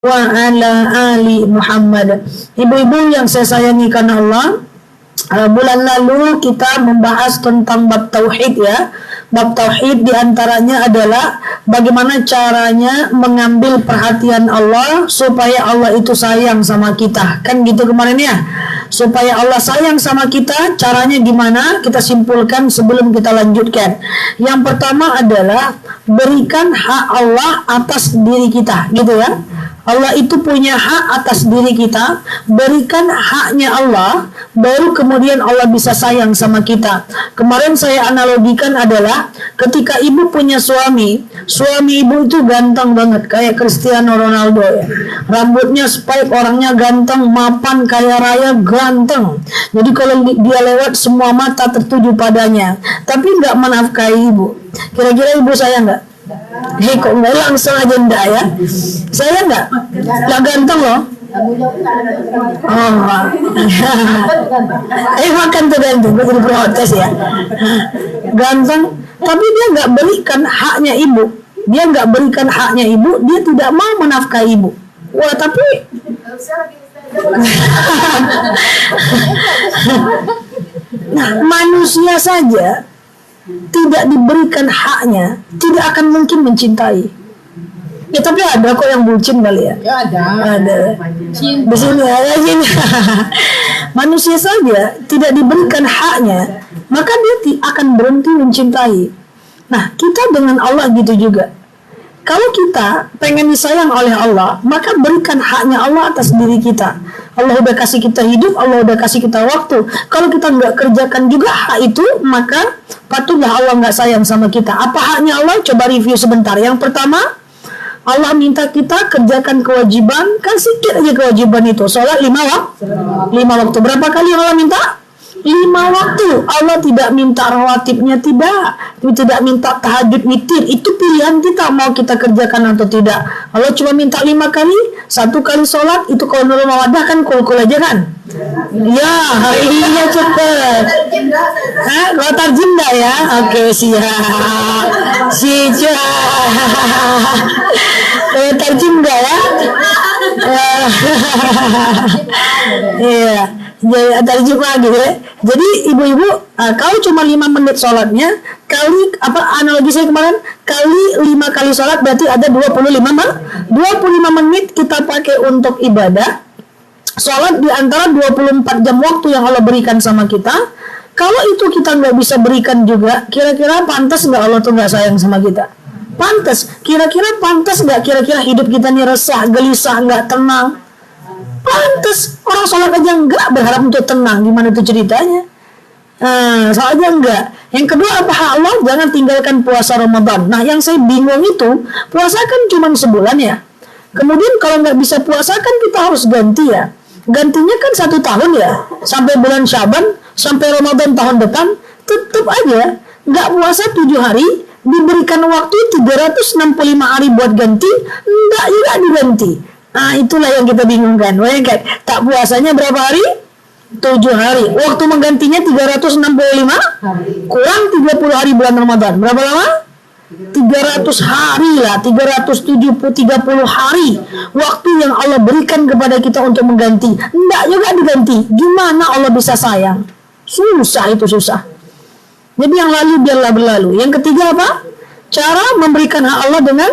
wa ala ali Muhammad. Ibu-ibu yang saya sayangi karena Allah, bulan lalu kita membahas tentang bab tauhid ya. Bab tauhid diantaranya adalah bagaimana caranya mengambil perhatian Allah supaya Allah itu sayang sama kita. Kan gitu kemarin ya. Supaya Allah sayang sama kita, caranya gimana? Kita simpulkan sebelum kita lanjutkan. Yang pertama adalah berikan hak Allah atas diri kita, gitu ya. Allah itu punya hak atas diri kita, berikan haknya Allah, baru kemudian Allah bisa sayang sama kita. Kemarin saya analogikan adalah ketika ibu punya suami ibu itu ganteng banget, kayak Cristiano Ronaldo ya. Rambutnya spike, orangnya ganteng, mapan, kaya raya, ganteng. Jadi kalau dia lewat semua mata tertuju padanya, tapi nggak menafkahi ibu. Kira-kira ibu sayang nggak? Hei, kok nggak langsung aja ndak ya? Saya nggak ganteng loh. Oh, makan tuh ganteng, gue jadi protes ya. Ganteng, tapi dia nggak berikan haknya ibu. Dia nggak berikan haknya ibu, dia tidak mau menafkahi ibu. Wah, tapi nah, manusia saja tidak diberikan haknya, tidak akan mungkin mencintai. Ya tapi ada kok yang bucin kali ya. Ya ada. Di sini ya, sini. Manusia saja tidak diberikan haknya, maka dia akan berhenti mencintai. Nah, kita dengan Allah gitu juga. Kalau kita pengen disayang oleh Allah, maka berikan haknya Allah atas diri kita. Allah udah kasih kita hidup, Allah udah kasih kita waktu. Kalau kita nggak kerjakan juga hak itu, maka patutlah Allah nggak sayang sama kita. Apa haknya Allah? Coba review sebentar. Yang pertama, Allah minta kita kerjakan kewajiban. Kan sedikit aja kewajiban itu. Sholat 5 waktu. Berapa kali Allah minta? 5 waktu. Allah tidak minta rawatibnya, tidak minta tahajud witir. Itu pilihan kita mau kita kerjakan atau tidak. Allah cuma minta 5 kali. 1 kali sholat itu kalau Nurul Mawadah kan kul-kul aja kan. Ya, iya cepet. Kalau tarjim enggak ya? Oke, siap. Kalau tarjim enggak ya? Iya. Tarjim lagi ya. Jadi ibu-ibu, kalau cuma 5 menit sholatnya, kali analogi saya kemarin, kali 5 kali sholat berarti ada 25 menit kita pakai untuk ibadah. Sholat di antara 24 jam waktu yang Allah berikan sama kita. Kalau itu kita nggak bisa berikan juga, kira-kira pantas nggak Allah tuh nggak sayang sama kita? Pantas. Kira-kira pantas nggak? Kira-kira hidup kita nih resah, gelisah, nggak tenang? Pantas. Orang sholat aja nggak berharap untuk tenang. Gimana itu ceritanya? Soalnya enggak. Yang kedua, apa hak Allah? Jangan tinggalkan puasa Ramadan. Nah, yang saya bingung itu, puasa kan cuma sebulan ya. Kemudian kalau nggak bisa puasa kan kita harus ganti ya. Gantinya kan 1 tahun ya. Sampai bulan Syaban, sampai Ramadan tahun depan, tetap aja nggak puasa 7 hari, diberikan waktu 365 hari buat ganti, enggak juga diganti. Nah, itulah yang kita bingungkan. Bayangkan, tak puasanya berapa hari? 7 hari. Waktu menggantinya 365 kurang 30 hari bulan Ramadan. Berapa lama? 300 hari lah, 30 hari waktu yang Allah berikan kepada kita untuk mengganti. Enggak juga diganti. Gimana Allah bisa sayang? Susah itu, susah. Jadi yang lalu biarlah berlalu. Yang ketiga apa? Cara memberikan hak Allah dengan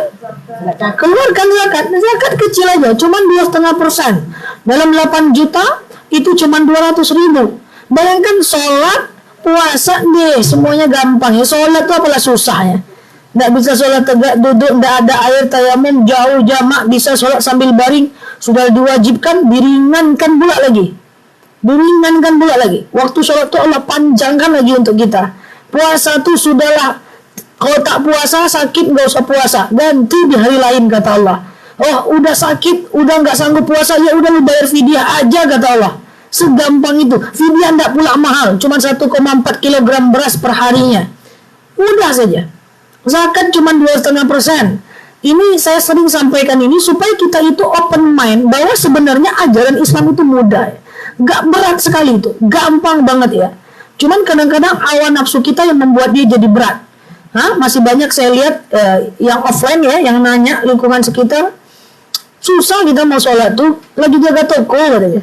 keluarkan zakat. Zakat kecil aja, cuma 2,5%. Dalam 8 juta itu cuma 200.000. Bayangkan sholat, puasa deh, semuanya gampang ya. Sholat itu apalah susahnya. Nggak bisa sholat tegak duduk, nggak ada air tayamum, jauh jamak, bisa sholat sambil baring, sudah diwajibkan, diringankan pula lagi. Waktu sholat itu Allah panjangkan lagi untuk kita. Puasa itu sudahlah, kalau tak puasa sakit nggak usah puasa, ganti di hari lain kata Allah. Oh udah sakit, udah nggak sanggup puasa, ya udah lu bayar fidyah aja kata Allah. Segampang itu. Fidyah nggak pula mahal, cuma 1,4 kilogram beras per harinya. Udah saja. Zakat cuma 2,5%. Ini saya sering sampaikan ini supaya kita itu open mind bahwa sebenarnya ajaran Islam itu mudah, gak berat sekali itu, gampang banget ya. Cuman kadang-kadang hawa nafsu kita yang membuat dia jadi berat. Masih banyak saya lihat yang offline ya, yang nanya lingkungan sekitar, Susah kita mau sholat tuh, lagi jaga toko katanya.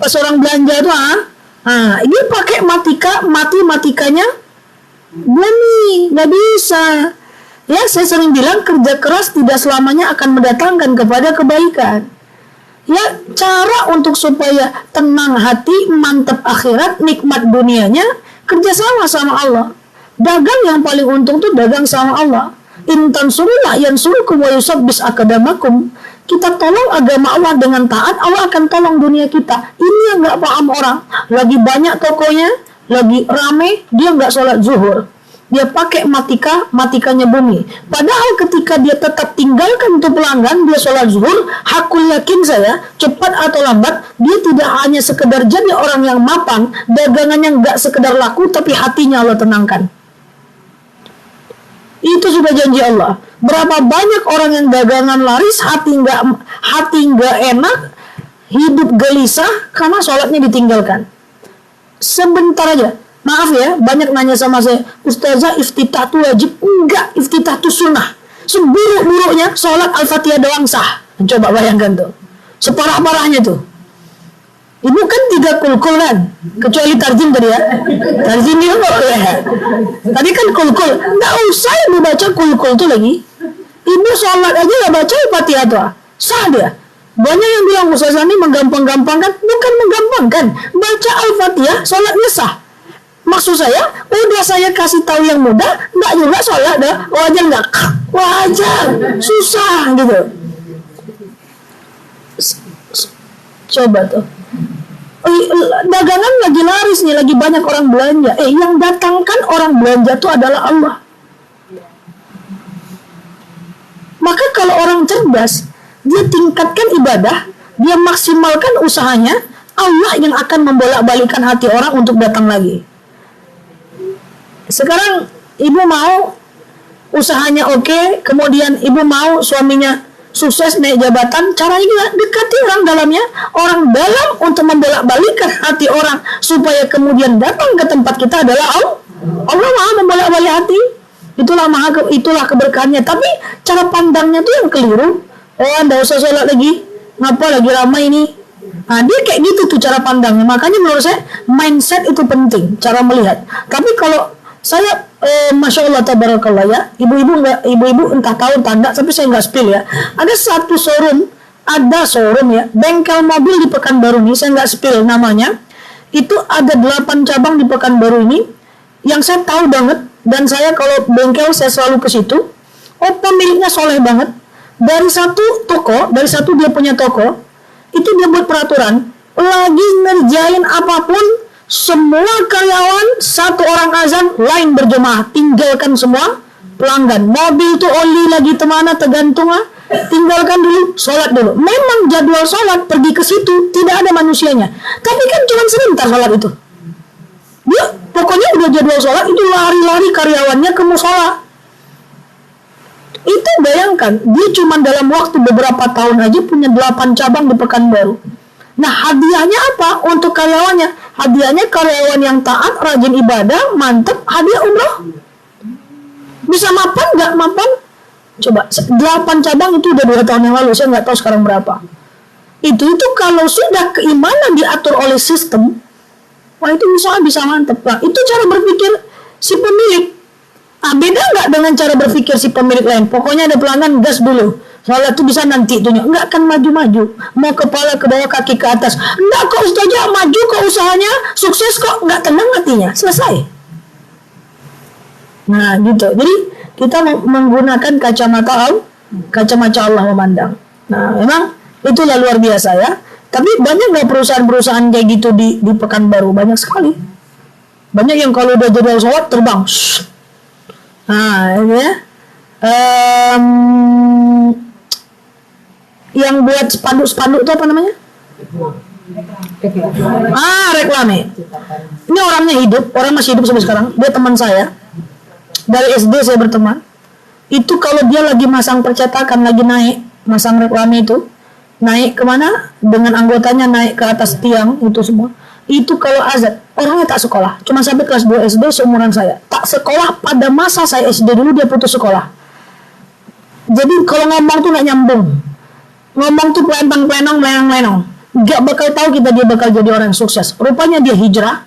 Pas orang belanja tuh, ini pakai matikanya berani, nggak bisa. Ya, saya sering bilang kerja keras tidak selamanya akan mendatangkan kepada kebaikan. Ya, cara untuk supaya tenang hati, mantap akhirat, nikmat dunianya, kerjasama sama Allah. Dagang yang paling untung tuh dagang sama Allah. Intan surullah yang suruhkum wa yusabbis akadamakum. Kita tolong agama Allah dengan taat, Allah akan tolong dunia kita. Ini yang nggak paham orang. Lagi banyak tokonya, lagi rame, dia nggak sholat zuhur. Dia pakai matikanya bumi. Padahal ketika dia tetap tinggalkan untuk pelanggan, dia sholat zuhur, hakul yakin saya, cepat atau lambat, dia tidak hanya sekedar jadi orang yang mapan, dagangannya nggak sekedar laku, tapi hatinya Allah tenangkan. Itu sudah janji Allah. Berapa banyak orang yang dagangan laris, hati nggak enak, hidup gelisah karena sholatnya ditinggalkan. Sebentar aja. Maaf ya, banyak nanya sama saya, Ustazah, iftitah itu wajib? Enggak, iftitah itu sunnah. Seburuk-buruknya sholat Al-Fatihah doang sah. Coba bayangkan tuh, separah-parahnya tuh. Ibu kan tidak kulkul kan, kecuali tarjim tadi ya. Tarjim dia kok ya. Tadi kan kulkul, nggak usah ibu baca kulkul tuh lagi. Ibu sholat aja nggak baca Al-Fatihah tuh, sah dia. Banyak yang bilang Ustazah ini menggampang-gampangkan, bukan menggampangkan. Baca Al-Fatihah, sholatnya sah. Maksud saya, udah saya kasih tahu yang mudah, nggak juga sholat dah, wajar nggak? Wajar, susah gitu. Coba tuh. Dagangan lagi laris nih, lagi banyak orang belanja. Yang datangkan orang belanja itu adalah Allah. Maka kalau orang cerdas, dia tingkatkan ibadah, dia maksimalkan usahanya, Allah yang akan membolak-balikan hati orang untuk datang lagi. Sekarang ibu mau usahanya oke, kemudian ibu mau suaminya sukses naik jabatan, caranya gimana? Dekati orang dalamnya, orang dalam untuk membolak-balikan hati orang supaya kemudian datang ke tempat kita adalah Allah. Allah maha membolak-balik hati. Itulah keberkahannya. Tapi cara pandangnya tuh yang keliru. Nggak usah sholat lagi, ngapa lagi ramai ini? Dia kayak gitu tuh cara pandangnya. Makanya menurut saya mindset itu penting, cara melihat. Tapi kalau saya Masya Allah tabarakallah ya, ibu-ibu entah tahu tanda, tapi saya nggak spill ya. Ada showroom ya, bengkel mobil di Pekanbaru ini, saya nggak spill namanya. Itu ada 8 cabang di Pekanbaru ini yang saya tahu banget, dan saya kalau bengkel saya selalu ke situ. Pemiliknya soleh banget. Dari satu dia punya toko, itu dia buat peraturan, lagi ngerjain apapun, semua karyawan, satu orang azan, lain berjemaah, tinggalkan semua pelanggan. Mobil tuh oli lagi kemana tergantung tinggalkan dulu, sholat dulu. Memang jadwal sholat pergi ke situ tidak ada manusianya, tapi kan cuma sebentar sholat itu. Dia pokoknya udah jadwal sholat itu lari-lari karyawannya ke musola. Itu bayangkan, dia cuma dalam waktu beberapa tahun aja punya 8 cabang di Pekanbaru. Nah, hadiahnya apa untuk karyawannya? Hadiahnya karyawan yang taat, rajin ibadah, mantep, hadiah umroh. Bisa mapan nggak mapan? Coba, 8 cabang itu udah 2 tahun yang lalu, saya nggak tahu sekarang berapa. Itu kalau sudah keimanan diatur oleh sistem, wah itu bisa mantep. Nah, itu cara berpikir si pemilik. Beda nggak dengan cara berpikir si pemilik lain? Pokoknya ada pelanggan, gas dulu. Sholat itu bisa nanti tuh, nggak akan maju-maju, mau kepala ke bawah, kaki ke atas, nggak kok Ustazah, maju kok usahanya, sukses kok, nggak tenang hatinya, selesai. Nah gitu, jadi kita menggunakan kacamata Allah memandang. Nah memang itulah luar biasa ya. Tapi banyak nggak perusahaan-perusahaan kayak gitu di Pekanbaru? Banyak sekali. Banyak yang kalau udah jadwal sholat terbang. Nah ini ya. Yang buat spanduk itu apa namanya? Reklame. Ini orangnya hidup, orang masih hidup sampai sekarang. Dia teman saya. Dari SD saya berteman. Itu kalau dia lagi masang percetakan, lagi naik, masang reklame itu, naik kemana? Dengan anggotanya naik ke atas tiang itu semua. Itu kalau azan, orangnya tak sekolah. Cuma sampai kelas 2 SD seumuran saya. Tak sekolah pada masa saya SD dulu, dia putus sekolah. Jadi kalau ngomong tuh nggak nyambung. ngomong tuh pelentang-pelentong, melenong-melenong. Gak bakal tahu kita dia bakal jadi orang yang sukses. Rupanya dia hijrah,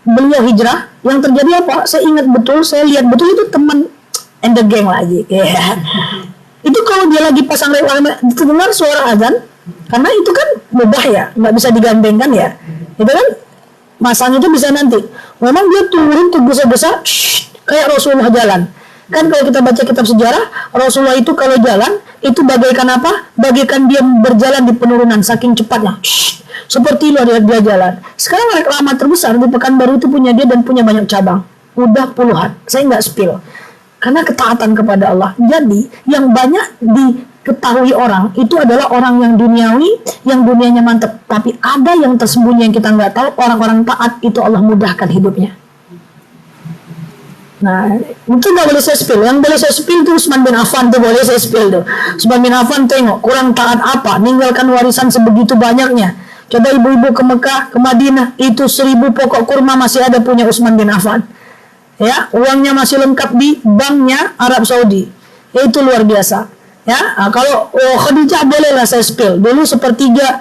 beliau hijrah. Yang terjadi apa? Saya ingat betul, saya lihat betul itu teman and the gang lagi. Itu kalau dia lagi pasang dengar suara azan, karena itu kan mudah ya, nggak bisa digandengkan ya. Itu kan masanya itu bisa nanti. Memang dia turun tergesa-gesa, kayak Rasulullah jalan. Kan kalau kita baca kitab sejarah, Rasulullah itu kalau jalan, itu bagaikan apa? Bagaikan dia berjalan di penurunan, saking cepatnya. Seperti luar dia jalan. Sekarang reklaman terbesar di Pekanbaru itu punya dia dan punya banyak cabang. Udah puluhan, saya nggak spill. Karena ketaatan kepada Allah. Jadi, yang banyak diketahui orang, itu adalah orang yang duniawi, yang dunianya mantap. Tapi ada yang tersembunyi yang kita nggak tahu, orang-orang taat itu Allah mudahkan hidupnya. Nah, itu nggak boleh saya spill. Yang boleh saya spill itu Utsman bin Affan tuh boleh saya spill tuh. Utsman bin Affan tengok kurang taat apa, ninggalkan warisan sebegitu banyaknya. Coba ibu-ibu ke Mekah, ke Madinah, itu 1000 pokok kurma masih ada punya Utsman bin Affan. Ya, uangnya masih lengkap di banknya Arab Saudi. Itu luar biasa. Ya, kalau Khadijah bolehlah saya spill. Dulu sepertiga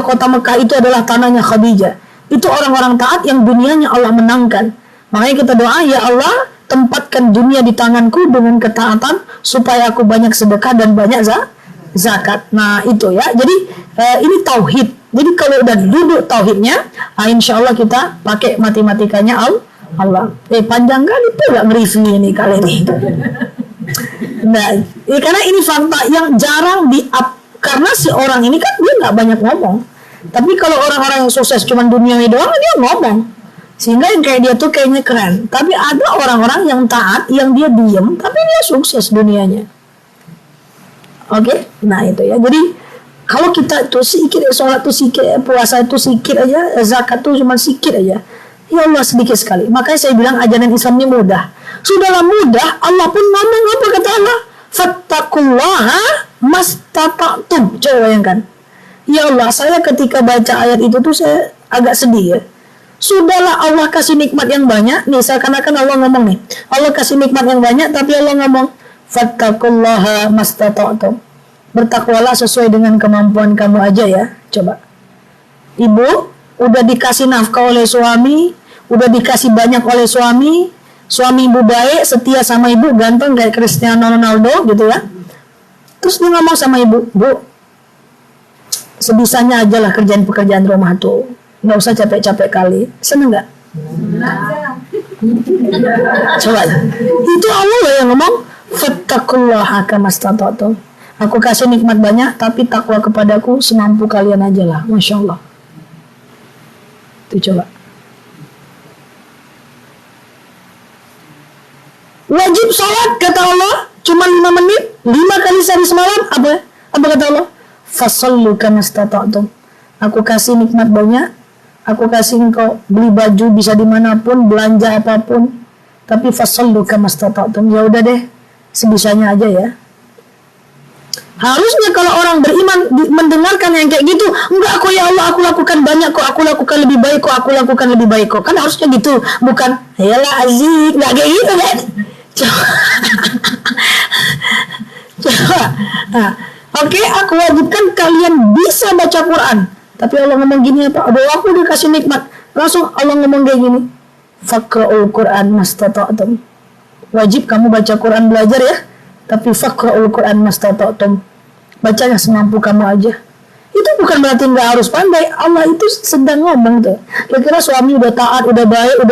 kota Mekah itu adalah tanahnya Khadijah. Itu orang-orang taat yang dunianya Allah menangkan. Makanya kita doa, ya Allah, tempatkan dunia di tanganku dengan ketaatan supaya aku banyak sedekah dan banyak zakat. Nah, itu ya. Jadi ini tauhid. Jadi kalau udah duduk tauhidnya, insya Allah kita pakai matematikanya Allah. Panjang kali pula nge-review ini kali ini. Nah, karena ini fakta yang jarang karena si orang ini kan dia nggak banyak ngomong. Tapi kalau orang-orang yang sukses cuma duniawi doang, dia ngomong. Sehingga yang kayak dia tuh kayaknya keren. Tapi ada orang-orang yang taat, yang dia diem, tapi dia sukses dunianya. Oke? Nah itu ya. Jadi kalau kita tuh sikit, sholat tuh sikit, puasa itu sikit aja, zakat tuh cuma sikit aja. Ya Allah sedikit sekali. Makanya saya bilang ajaran Islam ini mudah. Sudahlah mudah, Allah pun ngomong apa kata Allah? Fattaqullaha mastata'tum. Coba bayangkan. Ya Allah, saya ketika baca ayat itu tuh saya agak sedih ya. Sudahlah Allah kasih nikmat yang banyak. Nih seakan-akan Allah ngomong nih. Allah kasih nikmat yang banyak, tapi Allah ngomong fattaqullaha mastata'tum. Bertakwalah sesuai dengan kemampuan kamu aja ya. Coba. Ibu udah dikasih nafkah oleh suami, udah dikasih banyak oleh suami ibu baik, setia sama ibu, ganteng kayak Cristiano Ronaldo gitu ya. Terus dia ngomong sama ibu, Bu, sebisanya aja lah kerjaan pekerjaan rumah tuh, nggak usah capek-capek kali. Seneng nggak? Coba, itu Allah yang ngomong fattaqullaha kamastata'tum. Aku kasih nikmat banyak, tapi takwa kepadaku semampu kalian aja lah. Masya Allah. Itu coba. Wajib sholat kata Allah cuma 5 menit, 5 kali sehari semalam. Apa kata Allah? Fasallu kamastata'tum. Aku kasih nikmat banyak, aku kasih engkau beli baju bisa dimanapun, belanja apapun, tapi fasallu kamastata'tum. Ya udah deh, sebisanya aja ya. Harusnya kalau orang beriman mendengarkan yang kayak gitu, enggak kok ya Allah, aku lakukan banyak kok, aku lakukan lebih baik kok, aku lakukan lebih baik kok. Kan harusnya gitu, bukan yalah azik, enggak kayak gitu kan. Coba. Nah, oke, aku wajibkan kalian bisa baca Quran. Tapi Allah ngomong gini apa? Aduh, aku udah kasih nikmat. Langsung Allah ngomong kayak gini. Faqra'ul Quran mastata'tum. Wajib kamu baca Quran, belajar ya. Tapi faqra'ul Quran mastata'tum. Bacanya semampu kamu aja. Itu bukan berarti nggak harus pandai. Allah itu sedang ngomong tuh. Kira-kira suami udah taat, udah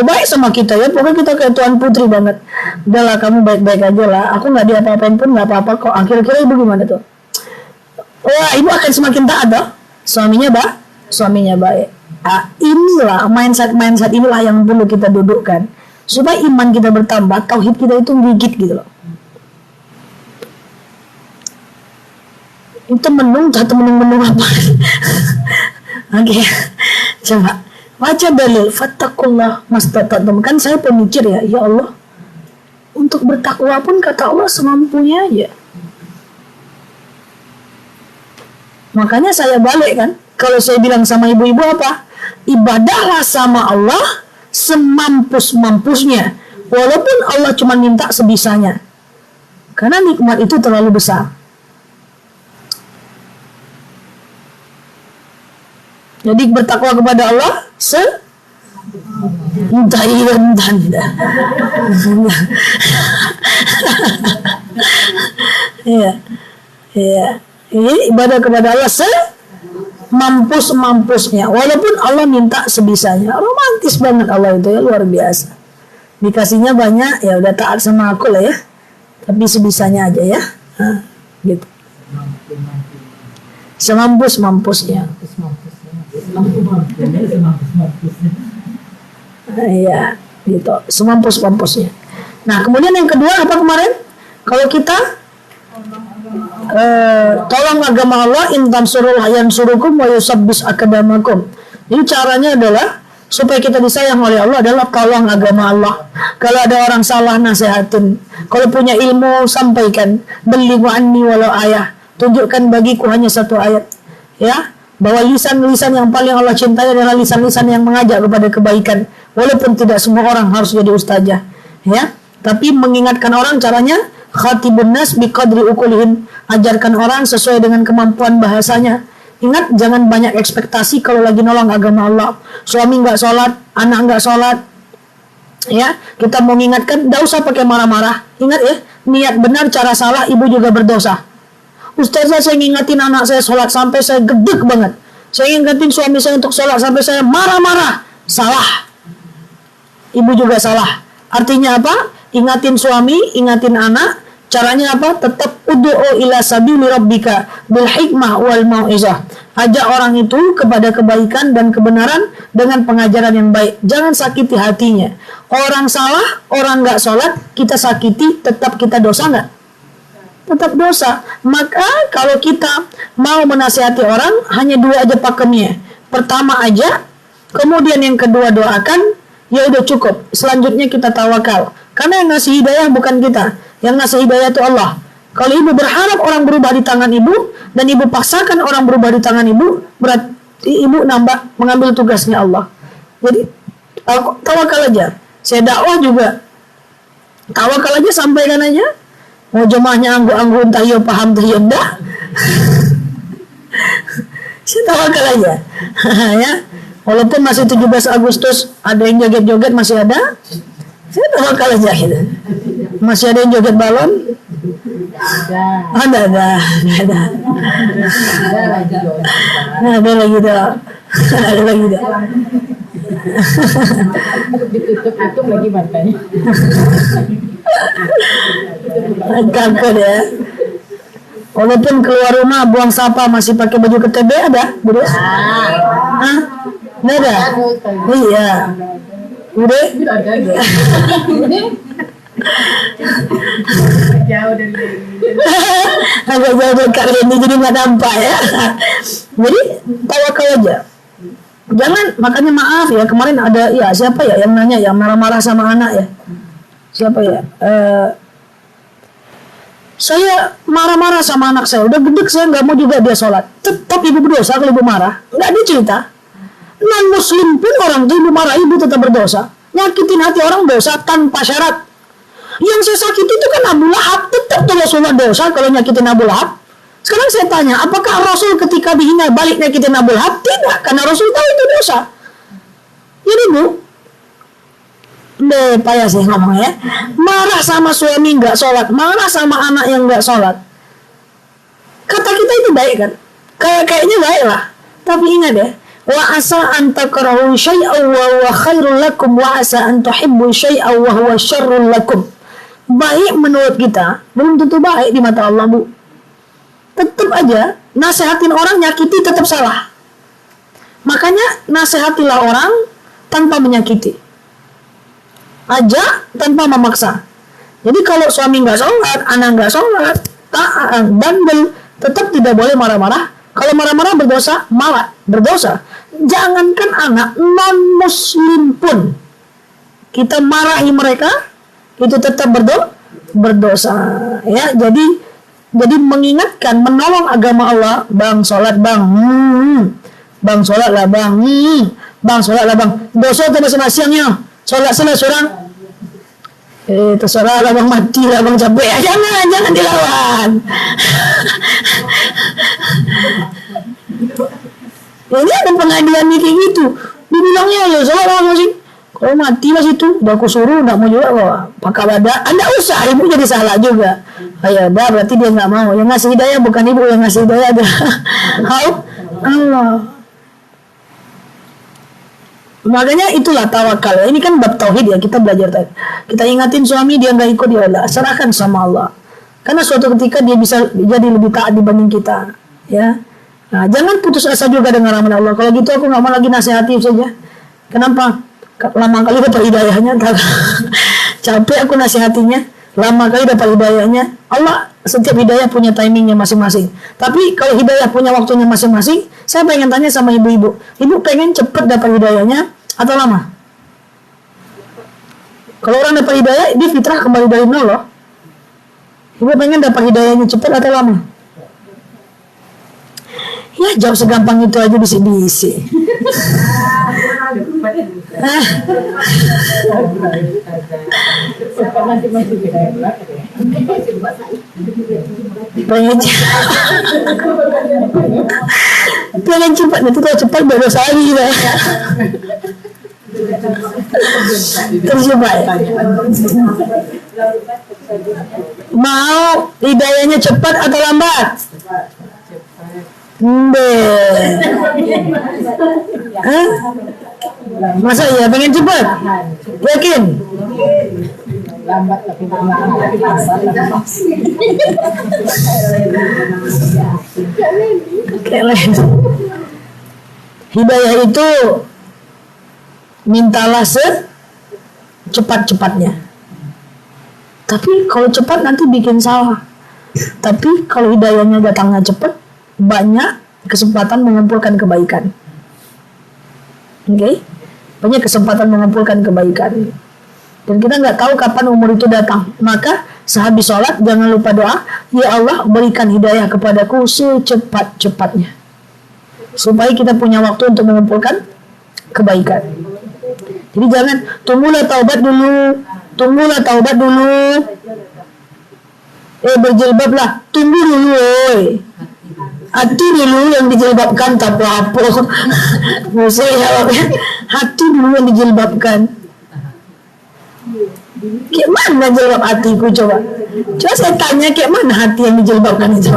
baik sama kita ya. Pokoknya kita kayak tuan putri banget. Udahlah kamu baik-baik aja lah. Aku nggak diapa-apain pun nggak apa-apa kok. Kira-kira ibu gimana tuh? Wah, ibu akan semakin taat toh. Suaminya baik. Inilah mindset inilah yang perlu kita dudukkan supaya iman kita bertambah, tauhid kita itu gigit gitu loh. Itu menung apa? Oke, coba baca dalil fattaqullah mastata'tum. Kan saya pemikir ya Allah, untuk bertakwa pun kata Allah semampunya aja. Makanya saya balik kan, kalau saya bilang sama ibu-ibu apa? Ibadahlah sama Allah semampus-mampusnya, walaupun Allah cuma minta sebisanya, karena nikmat itu terlalu besar. Jadi bertakwa kepada Allah entah. Iya. Iya. Ini ibadah kepada Allah mampus-mampusnya. Walaupun Allah minta sebisanya. Romantis banget Allah itu ya, luar biasa. Dikasihnya banyak, ya udah taat sama aku lah ya. Tapi sebisanya aja ya. Nah, gitu. Semampus-mampusnya. Iya, gitu. Semampus-mampusnya. Nah, kemudian yang kedua apa kemarin? Kalau kita tolong agama Allah, intan surul hayan surukum wa yusabbis akadamakum. Jadi caranya adalah supaya kita disayang oleh Allah adalah tolong agama Allah. Kalau ada orang salah, nasihatin. Kalau punya ilmu, sampaikan. Belighu anni walau ayah. Tunjukkan bagiku hanya satu ayat. Ya, bahwa lisan-lisan yang paling Allah cintai adalah lisan-lisan yang mengajak kepada kebaikan. Walaupun tidak semua orang harus jadi ustazah. Ya, tapi mengingatkan orang caranya khatibun nas biqadri ukulihim. Ajarkan orang sesuai dengan kemampuan bahasanya. Ingat, jangan banyak ekspektasi kalau lagi nolong agama Allah. Suami nggak sholat, anak nggak sholat, ya kita mau mengingatkan, nggak usah pakai marah-marah. Ingat ya, niat benar, cara salah, ibu juga berdosa. Ustazah, saya ngingetin anak saya sholat sampai saya gedek banget. Saya ngingetin suami saya untuk sholat sampai saya marah-marah. Salah. Ibu juga salah. Artinya apa? Ingatin suami, ingatin anak. Caranya apa? Tetap ud'u ila sabili rabbika bil hikmah wal mau'izah. Ajak orang itu kepada kebaikan dan kebenaran dengan pengajaran yang baik. Jangan sakiti hatinya. Orang salah, orang nggak sholat, kita sakiti, tetap kita dosa nggak? Tetap dosa. Maka kalau kita mau menasihati orang, hanya dua aja pakemnya. Pertama aja, kemudian yang kedua doakan, ya udah cukup. Selanjutnya kita tawakal. Karena yang ngasih hidayah bukan kita. Yang ngasih hidayah itu Allah. Kalau ibu berharap orang berubah di tangan ibu, dan ibu paksakan orang berubah di tangan ibu, berarti ibu mengambil tugasnya Allah. Jadi tawakal aja. Saya dakwah juga tawakal aja, sampaikan aja. Mau jemaahnya anggu-anggu entah yo paham entah yo enggak. Saya tawakal aja. Ya. Walaupun masih 17 Agustus ada yang joget-joget, masih ada. Saya tawakal aja gitu. Masih ada yang joget balon? Ada lagi dah. Ditutup lagi matanya. Takut ya. Walaupun keluar rumah buang sampah masih pakai baju KTB ada, Bro? Hah? Nggak ada? Iya. Udah? Jauh dari agak jauh dari Kak Reni, jadi nggak nampak ya. Jadi tawakal aja. Jangan, makanya maaf ya, kemarin ada ya siapa ya yang nanya yang marah-marah sama anak ya. Siapa ya? Saya marah-marah sama anak saya, udah gedek saya nggak mau juga dia sholat. Tetap ibu berdosa kalau ibu marah. Nggak dicerita. Non muslim pun orang tuh ibu marah, ibu tetap berdosa. Nyakitin hati orang dosa tanpa syarat. Yang saya sakit itu kan Abu Lahab, tetap tuh Rasulullah dosa kalau nyakitin Abu Lahab. Sekarang saya tanya, apakah Rasul ketika dihina balik nyakitin Abu Lahab? Tidak, karena Rasul tahu itu dosa. Jadi Bu, payah sih ngomong ya. Marah sama suami nggak sholat, marah sama anak yang nggak sholat. Kata kita itu baik kan? Kayaknya baik lah. Tapi ingat ya, wa asa an takrahu syai'an wa huwa khairul lakum wa asa an tuhibbu syai'an wa huwa syarrul lakum. Baik menurut kita belum tentu baik di mata Allah, Bu. Tetap aja nasihatin orang nyakiti tetap salah. Makanya nasihatilah orang tanpa menyakiti. Ajak tanpa memaksa. Jadi kalau suami nggak sholat, anak nggak sholat, bandel, tetap tidak boleh marah-marah. Kalau marah-marah berdosa, malah berdosa. Jangankan anak, non-muslim pun kita marahi mereka, itu tetap berdosa. Ya, jadi mengingatkan, menolong agama Allah. Bang, sholat bang, bang sholat lah bang, bang sholat lah bang. Dosa itu masing-masingnya. Sholat salah seorang. Terserah lah bang, mati lah bang, capek. Jangan dilawan. Ini ada pengadilan nih kayak gitu. Dibilangnya ya salah masih. Kalau mati mas itu, udah aku suruh, nggak mau juga kok. Pakai wadah, anda usah, ibu jadi salah juga. Ya udah, berarti dia nggak mau. Yang ngasih hidayah bukan ibu, yang ngasih hidayah ada. Allah. Makanya itulah tawakal. Ini kan bab tauhid ya, kita belajar tadi. Kita ingatin suami dia nggak ikut, ya Allah, serahkan sama Allah. Karena suatu ketika dia bisa jadi lebih taat dibanding kita, ya. Nah, jangan putus asa juga dengan rahmat Allah. Kalau gitu aku nggak mau lagi nasihati saja. Kenapa? Lama kali dapat hidayahnya, capek aku nasihatinya. Lama kali dapat hidayahnya. Allah setiap hidayah punya timingnya masing-masing. Tapi kalau hidayah punya waktunya masing-masing, saya pengen tanya sama ibu-ibu. Ibu pengen cepat dapat hidayahnya atau lama? Kalau orang dapat hidayah, dia fitrah kembali dari nol loh. Ibu pengen dapat hidayahnya cepat atau lama? Ya jawab segampang itu aja bisik-bisik. Pengen cepat nanti kalau cepat baru lagi lah. Terjebak. Mau hidayahnya cepat atau lambat? Masa iya pengen cepat? Yakin? Lambat tapi hidayah itu mintalah secepat-cepatnya. Tapi kalau cepat nanti bikin salah. Tapi kalau hidayahnya datangnya cepat, banyak kesempatan mengumpulkan kebaikan. Oke? Banyak kesempatan mengumpulkan kebaikan. Dan kita nggak tahu kapan umur itu datang. Maka sehabis sholat jangan lupa doa, ya Allah berikan hidayah kepadaku secepat-cepatnya. Supaya kita punya waktu untuk mengumpulkan kebaikan. Jadi jangan tunggulah taubat dulu. Berjilbablah, tunggu dulu, hati dulu yang dijilbabkan, tak apa-apa. Hati dulu yang dijilbabkan. Kayak mana jilbab hatiku coba? Coba saya tanya, kayak mana hati yang dijilbabkan itu?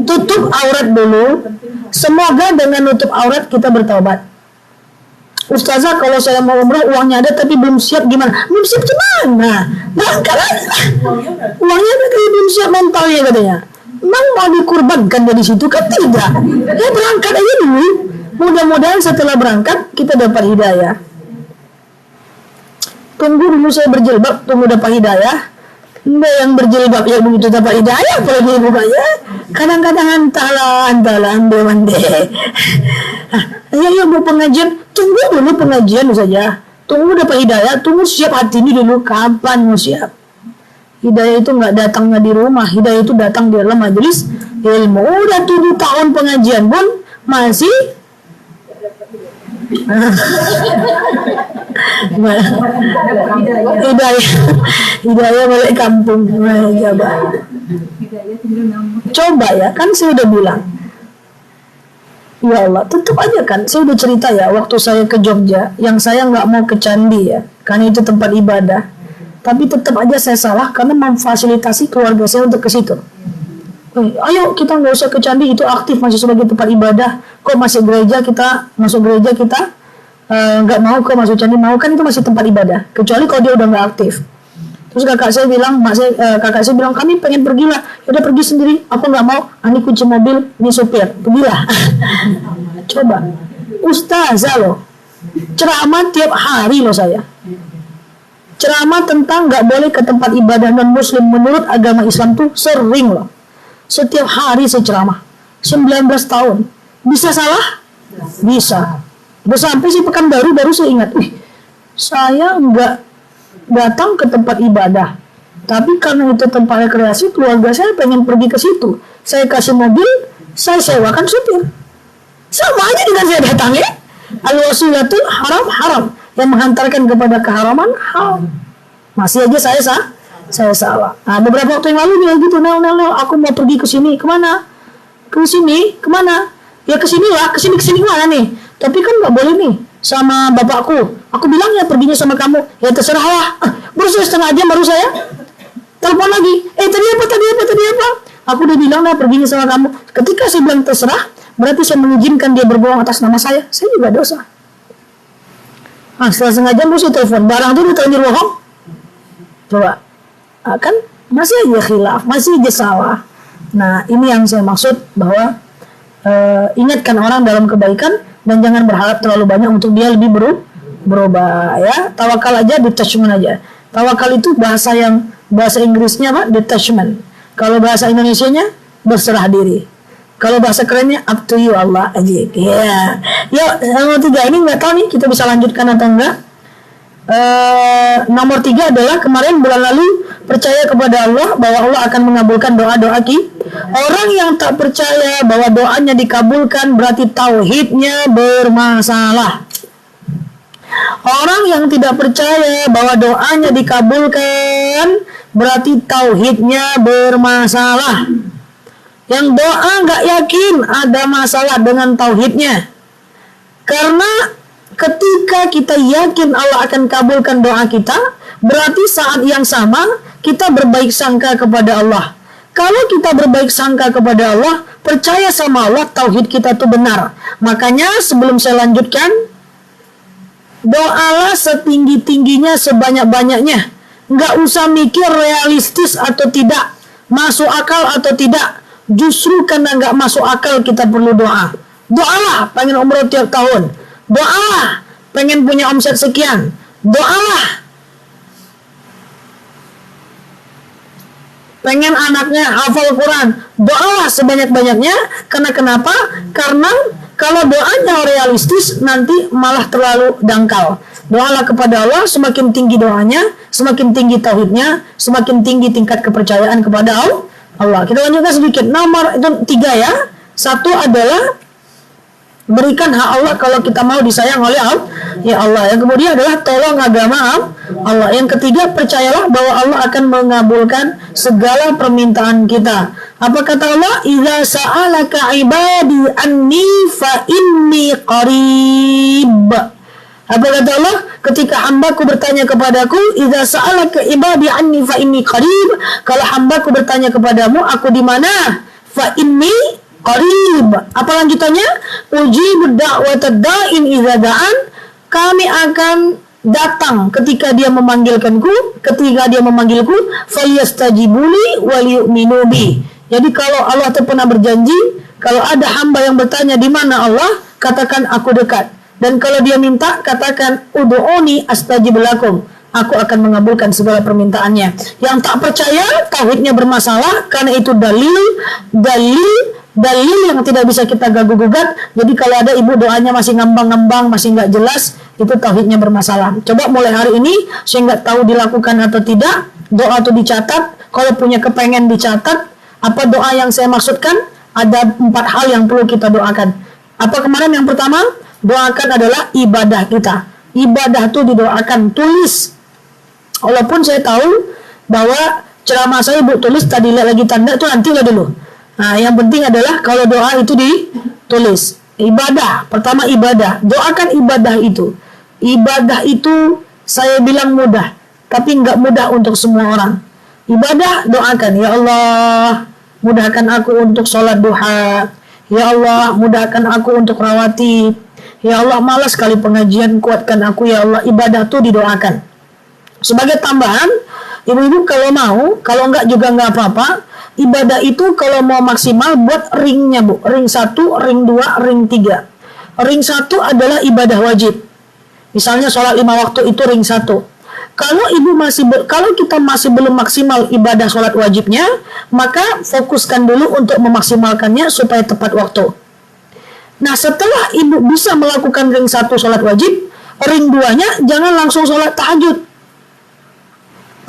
Tutup aurat dulu. Semoga dengan nutup aurat kita bertaubat. Ustazah, kalau saya mau umrah uangnya ada tapi belum siap gimana? Belum siap gimana? Berangkat aja. Uangnya ada tapi belum siap mentalnya katanya. Memang mau dikurbankan dari situ kan tidak? Ya berangkat aja dulu. Mudah-mudahan setelah berangkat kita dapat hidayah. Tunggu dulu saya berjilbab, tunggu dapat hidayah. Enggak yang berjilbab ya begitu dapat hidayah, apalagi bukanya. Kadang-kadang antalah dewan deh. Ayo mau pengajian, tunggu dulu pengajian saja. Tunggu dapat hidayah, tunggu siap hati ini dulu. Kapan mau siap? Hidayah itu nggak datangnya di rumah, hidayah itu datang di dalam majelis ilmu. Udah 7 tahun pengajian pun masih hidayah balik kampung. Coba ya, kan saya udah bilang, ya Allah, tetap aja kan, saya udah cerita ya, waktu saya ke Jogja, yang saya nggak mau ke candi ya, karena itu tempat ibadah, tapi tetap aja saya salah karena memfasilitasi keluarga saya untuk ke situ. Ayo kita nggak usah ke candi, itu aktif masih sebagai tempat ibadah. Kok masih gereja kita masuk gereja kita nggak mau ke masuk candi, mau kan itu masih tempat ibadah. Kecuali kalau dia udah nggak aktif. Terus kakak saya bilang, kakak saya bilang kami pengen pergilah. Udah pergi sendiri, aku nggak mau. Ini kunci mobil, ini supir, pergilah. Coba, ustazah loh, ceramah tiap hari loh saya. Ceramah tentang nggak boleh ke tempat ibadah non muslim menurut agama Islam tuh sering loh. Setiap hari saya ceramah 19 tahun. Bisa salah? Bisa. Udah sampai sih Pekanbaru baru saya ingat, saya nggak datang ke tempat ibadah, tapi karena itu tempat rekreasi, keluarga saya pengen pergi ke situ. Saya kasih mobil, saya sewakan supir. Sama aja dengan saya datang ya. Al-wasilatul haram, yang menghantarkan kepada keharaman haram. Masih aja saya salah. Nah, beberapa waktu yang lalu dia gitu, Nel, aku mau pergi ke sini, kemana? Ke sini, kemana? Ya kesinilah, kesini mana nih? Tapi kan nggak boleh nih sama bapakku. Aku bilang ya perginya sama kamu. Ya terserahlah. Baru setengah jam baru saya telepon lagi. Tadi apa? Aku udah bilang lah perginya sama kamu. Ketika saya bilang terserah, berarti saya mengizinkan dia berbohong atas nama saya. Saya juga dosa. Nah, setelah setengah jam baru saya telepon. Barang itu terlanjur bohong. Coba. Kan masih aja khilaf, masih aja salah. Nah, ini yang saya maksud bahwa ingatkan orang dalam kebaikan dan jangan berharap terlalu banyak untuk dia lebih berubah ya. Tawakal aja, detachment aja. Tawakal itu bahasa Inggrisnya apa? Detachment. Kalau bahasa Indonesianya berserah diri. Kalau bahasa kerennya up to you Allah aja. Ya. Nomor 3 ini nggak tahu nih kita bisa lanjutkan atau enggak. Nomor 3 adalah kemarin bulan lalu percaya kepada Allah bahwa Allah akan mengabulkan doa-doa kita. Orang yang tak percaya bahwa doanya dikabulkan berarti tauhidnya bermasalah. Orang yang tidak percaya bahwa doanya dikabulkan berarti tauhidnya bermasalah. Yang doa nggak yakin ada masalah dengan tauhidnya. Karena ketika kita yakin Allah akan kabulkan doa kita, berarti saat yang sama kita berbaik sangka kepada Allah. Kalau kita berbaik sangka kepada Allah, percaya sama Allah, tauhid kita itu benar. Makanya sebelum saya lanjutkan, doalah setinggi-tingginya, sebanyak-banyaknya. Nggak usah mikir realistis atau tidak, masuk akal atau tidak. Justru karena nggak masuk akal kita perlu doa. Doalah pengen umroh tiap tahun. Doalah pengen punya omset sekian. Doalah pengen anaknya hafal Quran. Doalah sebanyak-banyaknya. Karena kenapa? Karena kalau doanya realistis nanti malah terlalu dangkal. Doalah kepada Allah, semakin tinggi doanya, semakin tinggi tauhidnya, semakin tinggi tingkat kepercayaan kepada Allah. Kita lanjutkan sedikit. Nomor itu 3 ya. 1 adalah berikan hak Allah kalau kita mau disayang oleh Allah. Yang kemudian adalah tolong agama Allah. Yang ketiga, percayalah bahwa Allah akan mengabulkan segala permintaan kita. Apa kata Allah? Idza sa'alaka ibadi anni fa inni qarib. Apa kata Allah? Ketika hambaku bertanya kepadaku, idza sa'alaka ibadi anni fa inni qarib. Kalau hambaku bertanya kepadamu, aku di mana? Fa inni qarib. Apa lanjutannya? Ujib da'watad da'in idza da'an. Kami akan datang ketika dia memanggilkanku, ketika dia memanggilku, falyastajibuli wal yu'minu bi. Jadi kalau Allah itu pernah berjanji, kalau ada hamba yang bertanya di mana Allah, katakan aku dekat. Dan kalau dia minta, katakan ud'uni astajib lakum. Aku akan mengabulkan segala permintaannya. Yang tak percaya, tauhidnya bermasalah, karena itu dalil yang tidak bisa kita gaguh-gugat. Jadi kalau ada ibu doanya masih ngambang-ngambang, masih nggak jelas, itu tauhidnya bermasalah. Coba mulai hari ini, saya nggak tahu dilakukan atau tidak, doa itu dicatat. Kalau punya kepengen dicatat, apa doa yang saya maksudkan? Ada 4 hal yang perlu kita doakan. Apa kemarin yang pertama? Doakan adalah ibadah kita. Ibadah itu didoakan, tulis. Walaupun saya tahu bahwa ceramah saya ibu tulis, tadi lihat lagi tanda itu nantilah dulu. Nah, yang penting adalah kalau doa itu ditulis. Ibadah, pertama ibadah. Doakan ibadah itu. Ibadah itu saya bilang mudah, tapi nggak mudah untuk semua orang. Ibadah doakan, ya Allah, mudahkan aku untuk sholat duha. Ya Allah, mudahkan aku untuk rawatib. Ya Allah, malas sekali pengajian, kuatkan aku ya Allah. Ibadah itu didoakan. Sebagai tambahan, ibu-ibu kalau mau, kalau enggak juga enggak apa-apa. Ibadah itu kalau mau maksimal buat ringnya bu. Ring 1, ring 2, ring 3. Ring 1 adalah ibadah wajib. Misalnya sholat 5 waktu itu ring 1. Kalau kita masih belum maksimal ibadah sholat wajibnya, maka fokuskan dulu untuk memaksimalkannya supaya tepat waktu. Nah, setelah ibu bisa melakukan ring 1 sholat wajib, ring 2-nya jangan langsung sholat tahajud.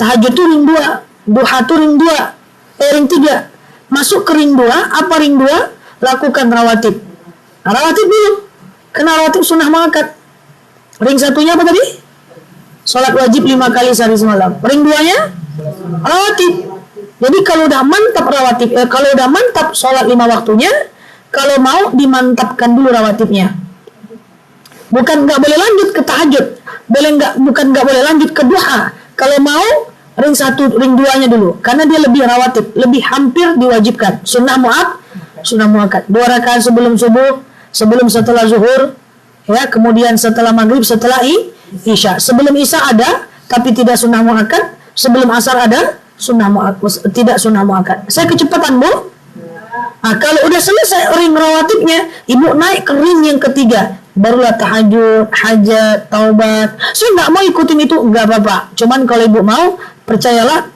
Tahajud itu ring 2, duha itu ring 2, ring 3. Masuk ke ring 2, apa ring 2? Lakukan rawatib. Nah, rawatib dulu. Kena rawatib sunnah mengangkat. Ring 1-nya apa tadi? Sholat wajib 5 kali sehari semalam. Ring 2-nya? Rawatib. Jadi kalau udah mantap rawatib, kalau udah mantap sholat 5 waktunya, kalau mau dimantapkan dulu rawatibnya. Bukan nggak boleh lanjut ke tahajud, bukan nggak boleh lanjut ke duha. Kalau mau ring 1, ring 2-nya dulu, karena dia lebih rawatib, lebih hampir diwajibkan. Sunnah muakkad. 2 rakaat sebelum subuh, setelah zuhur, ya, kemudian setelah maghrib, setelah isya. Sebelum isya ada, tapi tidak sunnah muakkad. Sebelum asar ada, tidak sunnah muakkad. Saya kecepatan, Bu. Nah, kalau udah selesai ring rawatibnya, ibu naik ke ring yang ketiga, barulah tahajud, hajat, taubat. Saya nggak mau ikutin itu, nggak apa-apa. Cuman kalau ibu mau, percayalah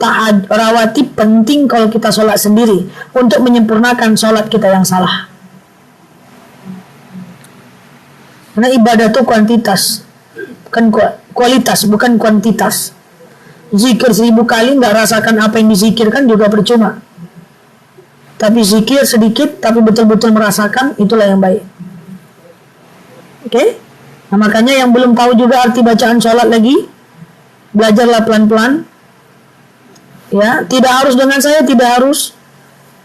rawatib penting kalau kita sholat sendiri untuk menyempurnakan sholat kita yang salah. Karena ibadah itu kuantitas, bukan kualitas, bukan kuantitas. Zikir 1000 kali nggak rasakan apa yang dizikirkan juga percuma. Tapi zikir sedikit, tapi betul-betul merasakan, itulah yang baik. Oke? Nah, makanya yang belum tahu juga arti bacaan sholat lagi, belajarlah pelan-pelan. Ya, tidak harus dengan saya, tidak harus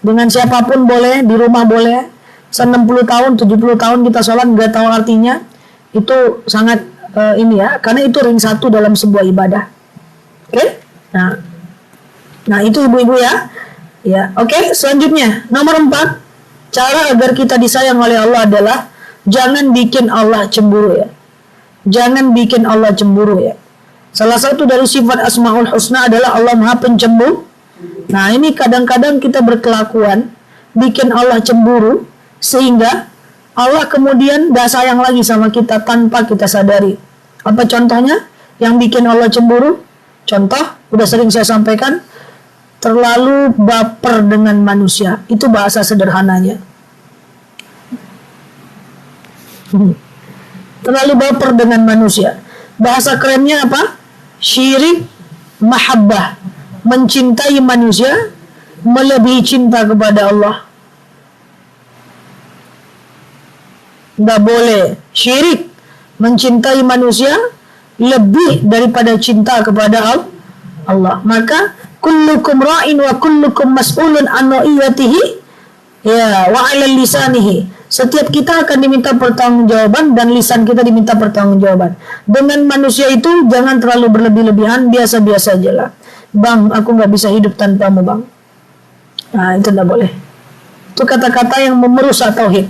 dengan siapapun boleh, di rumah boleh. 60 tahun, 70 tahun kita sholat nggak tahu artinya, itu sangat ini ya, karena itu ring 1 dalam sebuah ibadah. Oke? Nah itu ibu-ibu ya. Ya, oke. Selanjutnya nomor 4, cara agar kita disayang oleh Allah adalah jangan bikin Allah cemburu ya. Jangan bikin Allah cemburu ya. Salah satu dari sifat Asmaul Husna adalah Allah Maha Pencemburu. Nah, ini kadang-kadang kita berkelakuan bikin Allah cemburu sehingga Allah kemudian gak sayang lagi sama kita tanpa kita sadari. Apa contohnya yang bikin Allah cemburu? Contoh, udah sering saya sampaikan, terlalu baper dengan manusia. Itu bahasa sederhananya. Terlalu baper dengan manusia. Bahasa kerennya apa? Syirik mahabbah. Mencintai manusia melebihi cinta kepada Allah. Nggak boleh syirik, mencintai manusia lebih daripada cinta kepada Allah. Maka kullukum ra'in wa kullukum mas'ulun an ra'iyatihi ya wa 'ala lisanihi. Setiap kita akan diminta pertanggungjawaban dan lisan kita diminta pertanggungjawaban. Dengan manusia itu jangan terlalu berlebih-lebihan, biasa-biasa aja lah. Bang, aku nggak bisa hidup tanpamu, Bang. Nah, itu nggak boleh. Itu kata-kata yang merusak tauhid.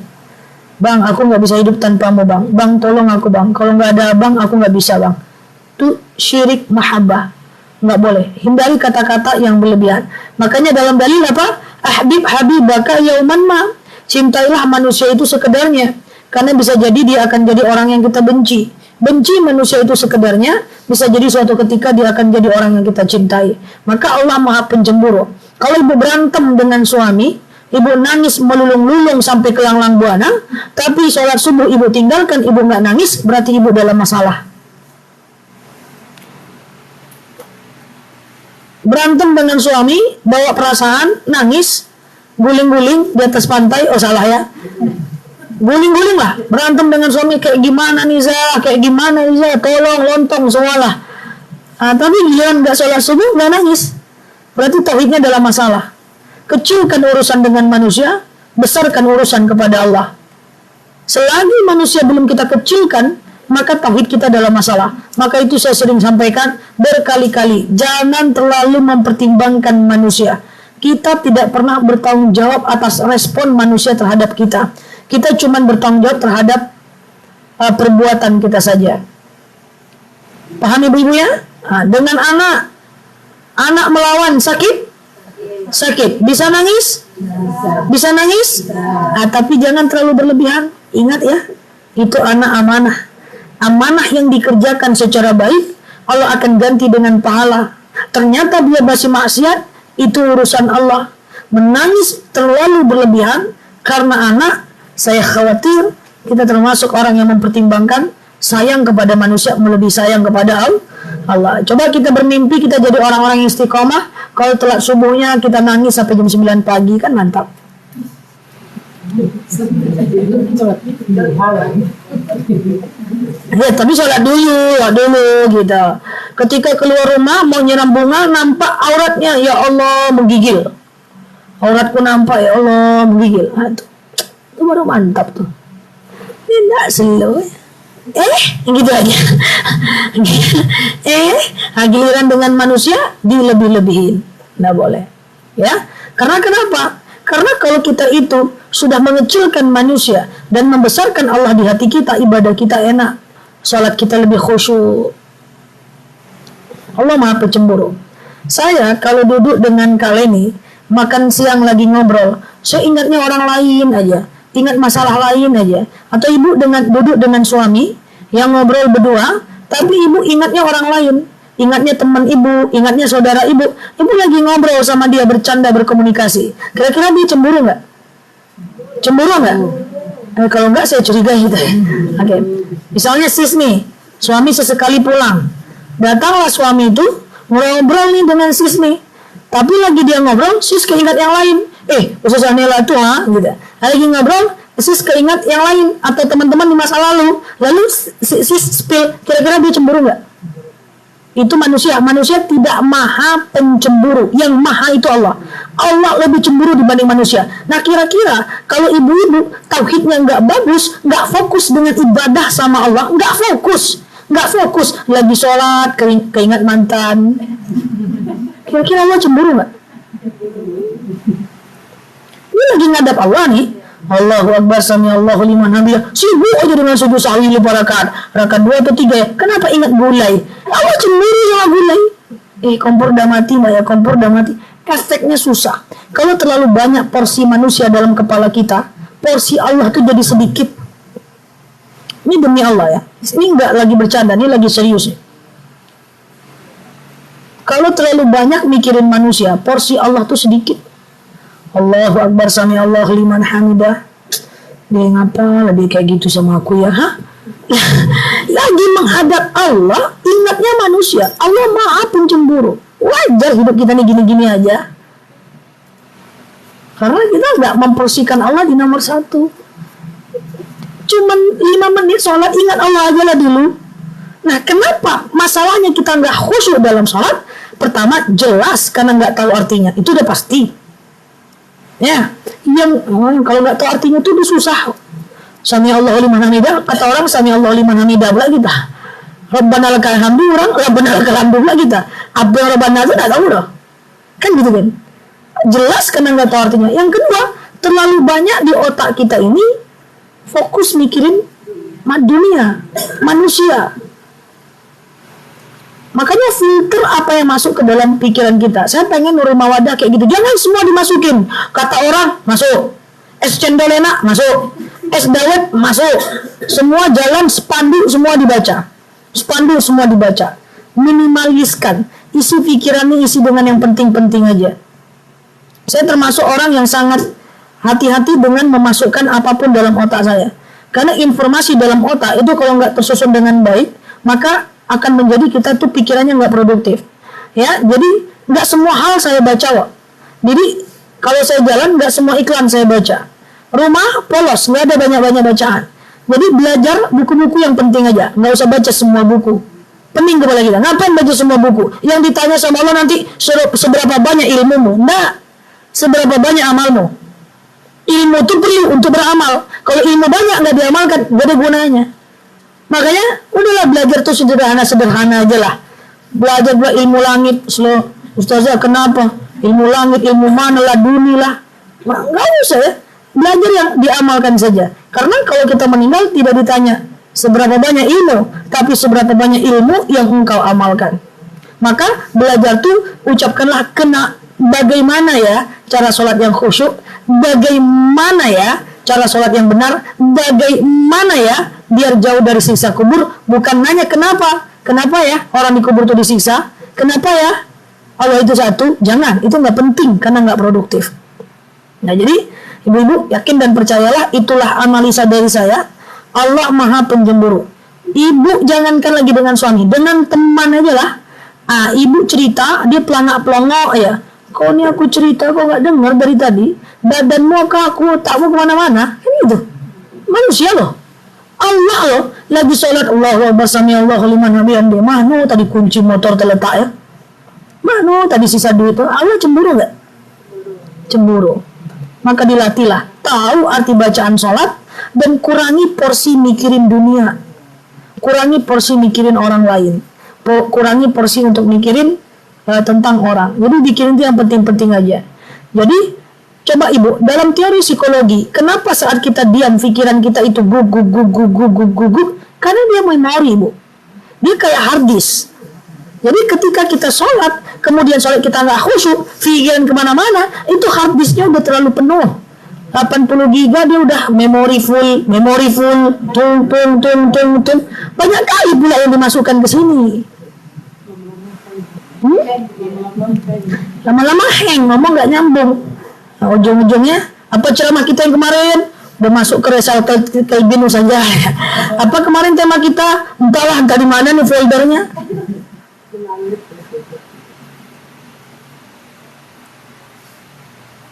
Bang, aku nggak bisa hidup tanpamu, Bang. Bang, tolong aku, Bang. Kalau nggak ada Bang, aku nggak bisa, Bang. Itu syirik mahabbah. Nggak boleh. Hindari kata-kata yang berlebihan. Makanya dalam dalil apa? Ahbib habibaka yauman ma. Cintailah manusia itu sekedarnya. Karena bisa jadi dia akan jadi orang yang kita benci. Benci manusia itu sekedarnya, bisa jadi suatu ketika dia akan jadi orang yang kita cintai. Maka Allah Maha Pencemburu. Kalau ibu berantem dengan suami, ibu nangis melulung-lulung sampai ke langlang buana, tapi sholat subuh ibu tinggalkan, ibu nggak nangis, berarti ibu dalam masalah. Berantem dengan suami, bawa perasaan, nangis, guling-guling di atas pantai, oh salah ya. Guling-guling lah, berantem dengan suami kayak gimana Niza, tolong, lontong, semualah. Tapi giliran nggak sholat subuh, nggak nangis, berarti tauhidnya dalam masalah. Kecilkan urusan dengan manusia, besarkan urusan kepada Allah. Selagi manusia belum kita kecilkan, maka tauhid kita dalam masalah. Maka itu saya sering sampaikan berkali-kali, jangan terlalu mempertimbangkan manusia. Kita tidak pernah bertanggung jawab atas respon manusia terhadap kita. Kita cuma bertanggung jawab terhadap perbuatan kita saja. Paham ibu-ibu ya? Dengan anak melawan sakit, bisa nangis, tapi jangan terlalu berlebihan. Ingat ya, itu anak amanah yang dikerjakan secara baik, Allah akan ganti dengan pahala. Ternyata dia masih maksiat, itu urusan Allah. Menangis terlalu berlebihan karena anak, saya khawatir kita termasuk orang yang mempertimbangkan sayang kepada manusia melebihi sayang kepada Allah. Coba kita bermimpi kita jadi orang-orang yang istiqomah, kalau telat subuhnya kita nangis sampai jam 9 pagi, kan mantap. Ya, tapi sholat dulu gitu. Ketika keluar rumah mau nyiram bunga, nampak auratnya, ya Allah, menggigil. Auratku nampak, ya Allah, menggigil. Itu baru mantap tuh. Tidak slow. Gitu aja. Giliran dengan manusia dilebih-lebihin. Nggak boleh. Ya, karena kenapa? Karena kalau kita itu sudah mengecilkan manusia dan membesarkan Allah di hati kita, ibadah kita enak, salat kita lebih khusyuk. Allah Maha Pencemburu. Saya kalau duduk dengan kalian nih, makan siang lagi ngobrol, saya ingatnya orang lain aja, ingat masalah lain aja. Atau ibu duduk dengan suami yang ngobrol berdua, tapi ibu ingatnya orang lain, ingatnya teman ibu, ingatnya saudara ibu. Ibu lagi ngobrol sama dia, bercanda, berkomunikasi. Kira-kira dia cemburu nggak? Cemburu nggak? Kalau nggak, saya curiga gitu. Oke. Misalnya sis nih, suami sesekali pulang, datanglah suami itu ngobrol nih dengan sis nih, tapi lagi dia ngobrol, sis keingat yang lain. Khusus Anela tuh gitu. Lagi ngobrol, sis keingat yang lain atau teman-teman di masa lalu. Lalu sis spill, kira-kira dia cemburu nggak? Itu manusia. Manusia tidak maha pencemburu. Yang maha itu Allah. Allah lebih cemburu dibanding manusia. Nah, kira-kira kalau ibu-ibu tauhidnya nggak bagus, nggak fokus dengan ibadah sama Allah, nggak fokus, lagi sholat keingat mantan, kira-kira Allah cemburu nggak? Ini lagi ngadap Allah nih, Allahu Akbar, sami Allahu liman hamidah, sibuk aja dengan sujud sahwi 5 rakaat 2 atau 3 ya. Kenapa ingat gulai? Allah cemburu sama gulai. Kompor udah mati mbak ya, kompor udah mati. Efeknya susah. Kalau terlalu banyak porsi manusia dalam kepala kita, porsi Allah tuh jadi sedikit. Ini demi Allah ya. Ini nggak lagi bercanda, ini lagi serius ya. Kalau terlalu banyak mikirin manusia, porsi Allah tuh sedikit. Allahu Akbar, sami Allahu liman hamidah. Dia ngapa dia kayak gitu sama aku ya? Lagi menghadap Allah, ingatnya manusia. Allah Maha Pencemburu. Wajar hidup kita nih gini-gini aja. Karena kita nggak memporsikan Allah di nomor 1. Cuman 5 menit sholat, ingat Allah aja lah dulu. Nah, kenapa masalahnya kita nggak khusyuk dalam sholat? Pertama, jelas karena nggak tahu artinya. Itu udah pasti. Ya, kalau nggak tahu artinya itu udah susah. Sami Allahu liman hamidah, kata orang sami Allahu liman hamidah pula kita. Rabbana lakal hamdu, orang Rabbana lakal hamdu pula kita. Apa Rabbana itu nggak tahu loh. Kan gitu kan. Jelas karena nggak tahu artinya. Yang kedua, terlalu banyak di otak kita ini fokus mikirin dunia, manusia. Makanya filter apa yang masuk ke dalam pikiran kita. Saya pengen Nurul Mawadah kayak gitu. Jangan semua dimasukin. Kata orang, masuk. Es cendol enak, masuk. Es dawet, masuk. Semua jalan, spanduk semua dibaca. Spanduk semua dibaca. Minimaliskan. Isi pikirannya isi dengan yang penting-penting aja. Saya termasuk orang yang sangat hati-hati dengan memasukkan apapun dalam otak saya. Karena informasi dalam otak itu kalau nggak tersusun dengan baik, maka akan menjadi kita tuh pikirannya nggak produktif. Ya, jadi nggak semua hal saya baca kok. Jadi kalau saya jalan nggak semua iklan saya baca. Rumah polos, nggak ada banyak-banyak bacaan. Jadi belajar buku-buku yang penting aja, nggak usah baca semua buku. Pening kepala kita. Ngapain baca semua buku? Yang ditanya sama Allah nanti seberapa banyak ilmumu? Nggak. Seberapa banyak amalmu? Ilmu itu perlu untuk beramal. Kalau ilmu banyak nggak diamalkan, nggak ada gunanya. Makanya udahlah belajar tuh sederhana aja lah. Belajar ilmu langit, slow. Ustazah kenapa? Ilmu langit, ilmu mana lah, dunia lah. Nggak usah ya. Belajar yang diamalkan saja. Karena kalau kita meninggal tidak ditanya seberapa banyak ilmu, tapi seberapa banyak ilmu yang engkau amalkan. Maka belajar tuh ucapkanlah bagaimana ya cara sholat yang khusyuk, bagaimana ya cara sholat yang benar, bagaimana ya biar jauh dari siksa kubur. Bukan nanya kenapa ya orang di kubur itu disiksa, kenapa ya Allah itu satu. Jangan, itu nggak penting karena nggak produktif. Nah, jadi ibu-ibu yakin dan percayalah, itulah analisa dari saya. Allah Maha Pencemburu. Ibu jangankan lagi dengan suami, dengan teman aja lah. Ibu cerita, dia pelangak-pelongok ya. Kok ini aku cerita, kok nggak dengar dari tadi? Badanmu kaku, takmu kemana-mana. Kan gitu. Manusia loh. Allah loh. Lagi sholat, Allahu Akbar, sami Allahu liman hamidah. Mana tadi kunci motor terletak ya? Mana tadi sisa duit? Allah cemburu nggak? Cemburu. maka dilatihlah tahu arti bacaan sholat dan kurangi porsi mikirin dunia, kurangi porsi mikirin orang lain, kurangi porsi untuk mikirin tentang orang. Jadi mikirin itu yang penting-penting aja. Jadi coba ibu, dalam teori psikologi, kenapa saat kita diam pikiran kita itu guguk? Karena dia memori, ibu. Dia kayak hard disk. Jadi ketika kita sholat, kemudian sholat kita nggak khusyuk, pikiran kemana-mana, itu hard disknya udah terlalu penuh. 80 giga dia udah memory full, tung. Banyak kali pula yang dimasukkan ke sini. Lama-lama hang, ngomong nggak nyambung. Nah, ujung-ujungnya apa ceramah kita yang kemarin udah masuk ke Resal Kelbinu saja. Apa kemarin tema kita? Entahlah, entah di mana nih foldernya.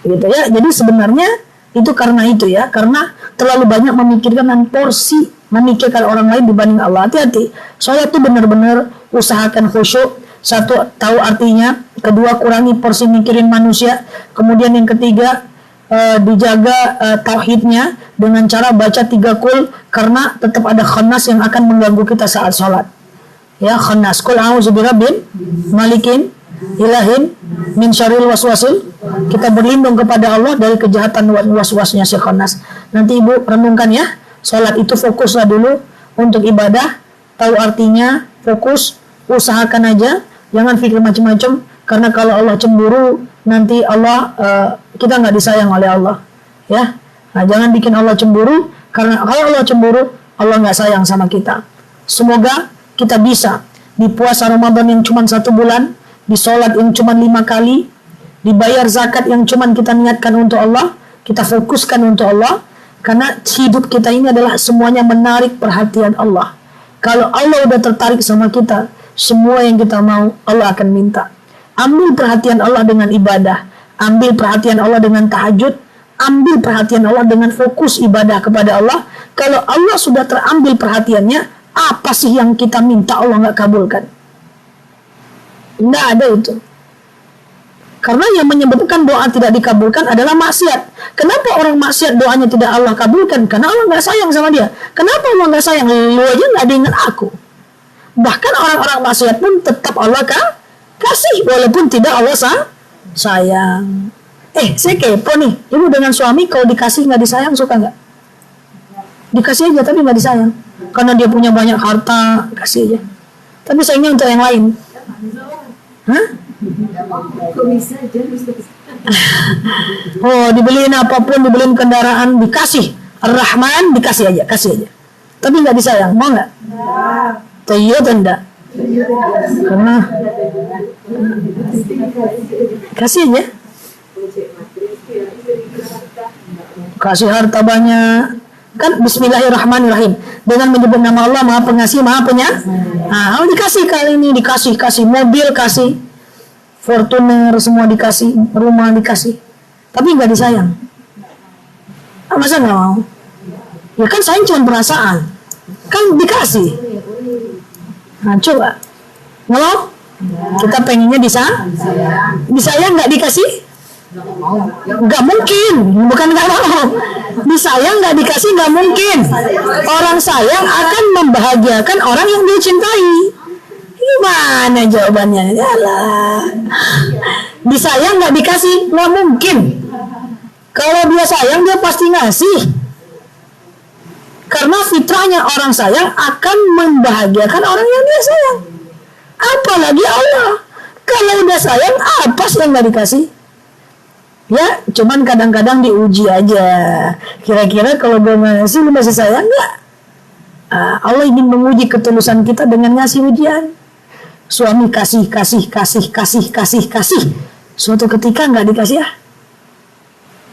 Gitu ya. Jadi sebenarnya itu karena itu ya, karena terlalu banyak memikirkan dan porsi memikirkan orang lain dibanding Allah. Hati-hati. Sholat itu benar-benar usahakan khusyuk. Satu, tahu artinya. Kedua, kurangi porsi mikirin manusia. Kemudian yang ketiga, dijaga tauhidnya dengan cara baca 3 kul, karena tetap ada khannas yang akan mengganggu kita saat sholat. Ya, khannas. Kul a'udzu birabbin malikin ilahin min syarril waswasil. Kita berlindung kepada Allah dari kejahatan waswasnya si khannas. Nanti ibu renungkan ya. Sholat itu fokuslah dulu untuk ibadah, tahu artinya, fokus, usahakan aja. Jangan pikir macam-macam, karena kalau Allah cemburu nanti Allah kita nggak disayang oleh Allah, ya. Nah, jangan bikin Allah cemburu, karena kalau Allah cemburu, Allah nggak sayang sama kita. Semoga kita bisa di puasa Ramadan yang cuma 1 bulan, di sholat yang cuma 5 kali, dibayar zakat yang cuma kita niatkan untuk Allah, kita fokuskan untuk Allah, karena hidup kita ini adalah semuanya menarik perhatian Allah. Kalau Allah udah tertarik sama kita, semua yang kita mau Allah akan minta. Ambil perhatian Allah dengan ibadah, ambil perhatian Allah dengan tahajud, ambil perhatian Allah dengan fokus ibadah kepada Allah. Kalau Allah sudah terambil perhatiannya, apa sih yang kita minta Allah nggak kabulkan? Nggak ada itu. Karena yang menyebabkan doa tidak dikabulkan adalah maksiat. Kenapa orang maksiat doanya tidak Allah kabulkan? Karena Allah nggak sayang sama dia. Kenapa Allah nggak sayang? Lu aja nggak ada ingat aku. Bahkan orang-orang maksiat pun tetap Allah kasih, walaupun tidak Allah sayang. Saya kepo nih, ibu dengan suami kalau dikasih nggak disayang, suka nggak? Dikasih aja tapi nggak disayang, karena dia punya banyak harta, kasih aja. Tapi sayangnya untuk yang lain. Hah? Oh, dibeliin apapun, dibeliin kendaraan, dikasih. Ar-Rahman, dikasih aja, kasih aja. Tapi nggak disayang, mau nggak? Iya atau enggak? Karena kasih aja. Kasih harta banyak. Kan bismillahirrahmanirrahim. Dengan menyebut nama Allah Maha Pengasih, Maha Penyayang. Nah, dikasih kali ini, kasih mobil, kasih Fortuner, semua dikasih, rumah dikasih. Tapi nggak disayang. Masa nggak mau? Ya kan sayang cuma perasaan. Kan dikasih. Nah, coba. Nggak mau? Kita pengennya disayang nggak dikasih? Nggak mungkin. Bukan nggak mau. Disayang nggak dikasih nggak mungkin. Orang sayang akan membahagiakan orang yang dia cintai. Gimana jawabannya? Yalah. Disayang nggak dikasih nggak mungkin. Kalau dia sayang dia pasti ngasih. Karena fitrahnya orang sayang akan membahagiakan orang yang dia sayang. Apalagi Allah. Kalau udah sayang, apa sih yang gak dikasih? Ya, cuman kadang-kadang diuji aja. Kira-kira kalau gue ngasih, lu masih sayang gak? Allah ingin menguji ketulusan kita dengan ngasih ujian. Suami kasih. Suatu ketika gak dikasih ya.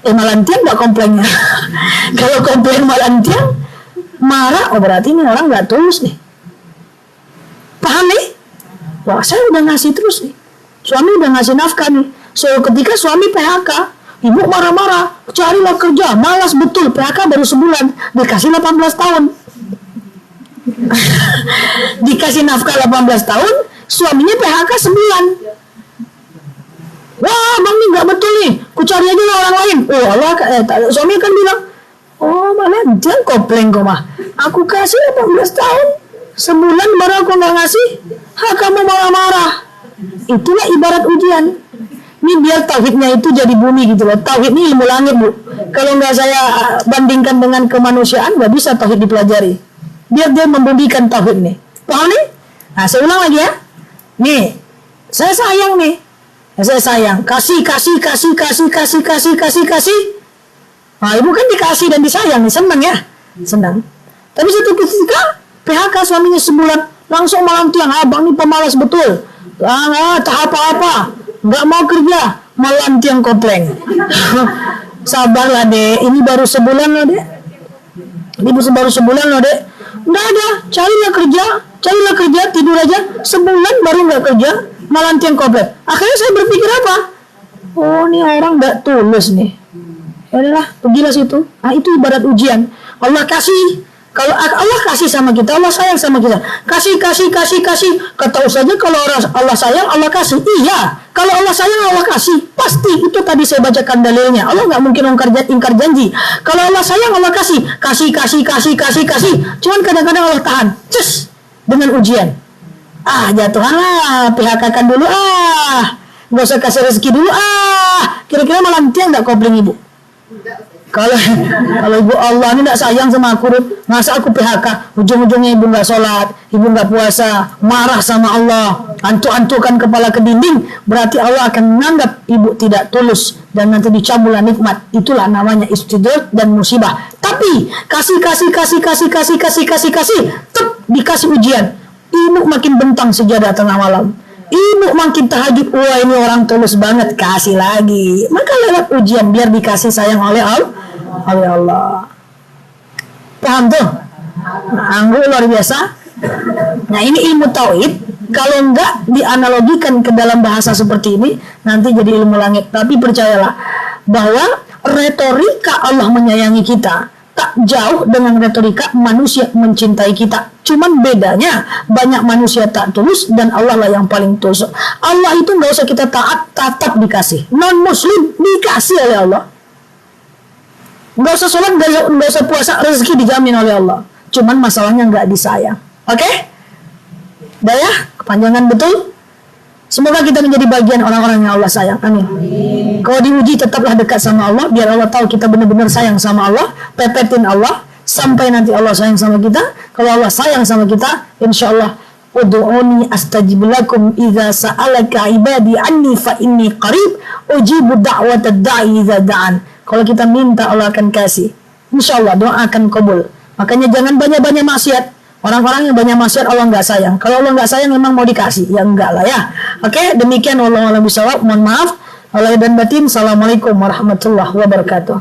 Malantian gak komplainnya. Kalau komplain malantian, marah, oh berarti ini orang nggak tulus nih. Paham nih? Wah, saya udah ngasih terus nih. Suami udah ngasih nafkah nih. So ketika suami PHK, ibu marah-marah, carilah kerja, malas betul. PHK baru sebulan, dikasih 18 tahun. Dikasih nafkah 18 tahun, suaminya PHK 9. wah bang ini nggak betul nih, ku cari aja lah orang lain. Oh Allah, suami kan bilang, oh malah dia komplain kok mah, aku kasih 18 tahun, sebulan baru aku nggak ngasih, kamu marah-marah. Itulah ibarat ujian. Ini biar tauhidnya itu jadi bumi gitu loh. Tauhid ini ilmu langit bu. Kalau nggak saya bandingkan dengan kemanusiaan, nggak bisa tauhid dipelajari. Biar dia membumikan tauhid nih. Paham nih? Nah saya ulang lagi ya. Nih, saya sayang nih. Saya sayang. Kasih. Nah ibu kan dikasih dan disayang nih, senang ya, senang. Tapi satu ketika PHK suaminya sebulan, langsung malam tiang, abang nih pemalas betul. Tak apa-apa. Nggak mau kerja, malam tiang komplain. Sabarlah dek, ini baru sebulan loh dek. Ini baru sebulan loh dek. Nggak ada, carilah kerja, tidur aja. Sebulan baru nggak kerja, malam tiang komplain. Akhirnya saya berpikir apa? Oh ini orang nggak tulus nih. Ya udahlah, pergilah situ. Nah itu ibarat ujian. Allah kasih. Kalau Allah kasih sama kita, Allah sayang sama kita. Kasih. Ketahui saja kalau Allah sayang, Allah kasih. Iya, kalau Allah sayang, Allah kasih. Pasti, itu tadi saya bacakan dalilnya. Allah nggak mungkin ingkar janji. Kalau Allah sayang, Allah kasih. Kasih. Cuman kadang-kadang Allah tahan. Dengan ujian. Jatuhanlah, PHK-kan dulu. Nggak usah kasih rezeki dulu. Kira-kira malam tiang nggak kopling ibu? Kalau ibu Allah ini tidak sayang sama aku, masa aku PHK, ujung-ujungnya ibu nggak sholat, ibu nggak puasa, marah sama Allah, antuk-antukan kepala ke dinding, berarti Allah akan menganggap ibu tidak tulus dan nanti dicabutlah nikmat. Itulah namanya istidrat dan musibah. Tapi kasih, tetap dikasih ujian. Ibu makin bentang sejadah tengah malam. Ibu makin tahajud, wah ini orang tulus banget, kasih lagi. Maka lewat ujian biar dikasih sayang oleh Allah. Paham tuh? Anggur luar biasa. Nah ini ilmu tauhid. Kalau enggak dianalogikan ke dalam bahasa seperti ini, nanti jadi ilmu langit. Tapi percayalah bahwa retorika Allah menyayangi kita tak jauh dengan retorika manusia mencintai kita. Cuman bedanya banyak manusia tak tulus dan Allah lah yang paling tulus. Allah itu nggak usah kita taat, tetap dikasih. Non muslim dikasih oleh Allah. Nggak usah sholat, nggak usah puasa, rezeki dijamin oleh Allah. Cuman masalahnya nggak disayang. Oke? Udah ya? Kepanjangan betul? Semoga kita menjadi bagian orang-orang yang Allah sayang. Amin. Kalau diuji tetaplah dekat sama Allah, biar Allah tahu kita benar-benar sayang sama Allah. Pepetin Allah sampai nanti Allah sayang sama kita. Kalau Allah sayang sama kita, insya Allah ud'uni astajib lakum idza sa'alaka ibadi anni fa inni qarib ujibu da'watad da'i idza da'an. Kalau kita minta, Allah akan kasih. Insya Allah doa akan kabul. Makanya jangan banyak-banyak maksiat. Orang-orang yang banyak maksiat Allah nggak sayang. Kalau Allah nggak sayang memang mau dikasih, ya enggak lah ya. Oke, demikian wallahu a'lam bishawab. Mohon maaf lahir dan batin. Assalamualaikum warahmatullahi wabarakatuh.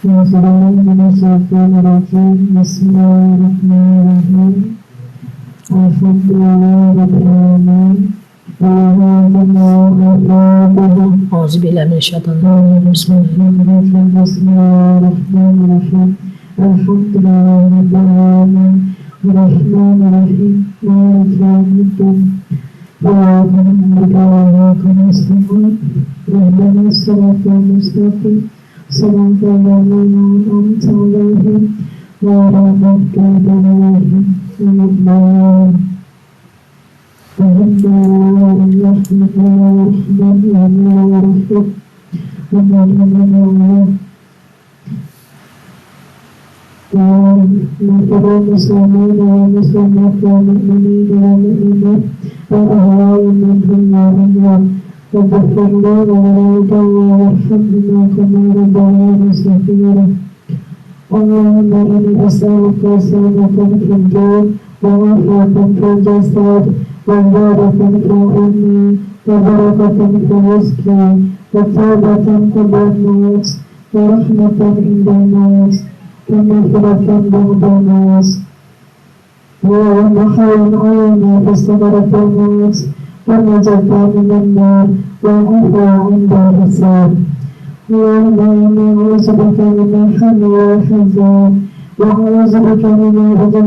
Bismillahirrahmanirrahim. Alhamdulillahirrahmanirrahim. Auzubillahi minasyaitonir Bismillahirrahmanirrahim. Alhamdulillahirrahmanirrahim. Rahmanirrahim. Maliki yaumiddin. Allahumma ihdinas siratal mustaqim. Siratal ladzina an'amta 'alaihim ghairil maghdubi 'alaihim waladdallin. Allahumma inni as'aluka salamatan fid din wa afiyatan fil jasad wa barakatan fil ilmi wa barakatan fil rizqi wa tawbatan qabla al-maut wa rahmatan inda al-maut wa maghfiratan ba'da al-maut wa khayran 'alayna fi samarati al-maut ونجاة من النار والعفو عند الحساب. اللهم إني أعوذ بك من الهم والحزن وأعوذ بك من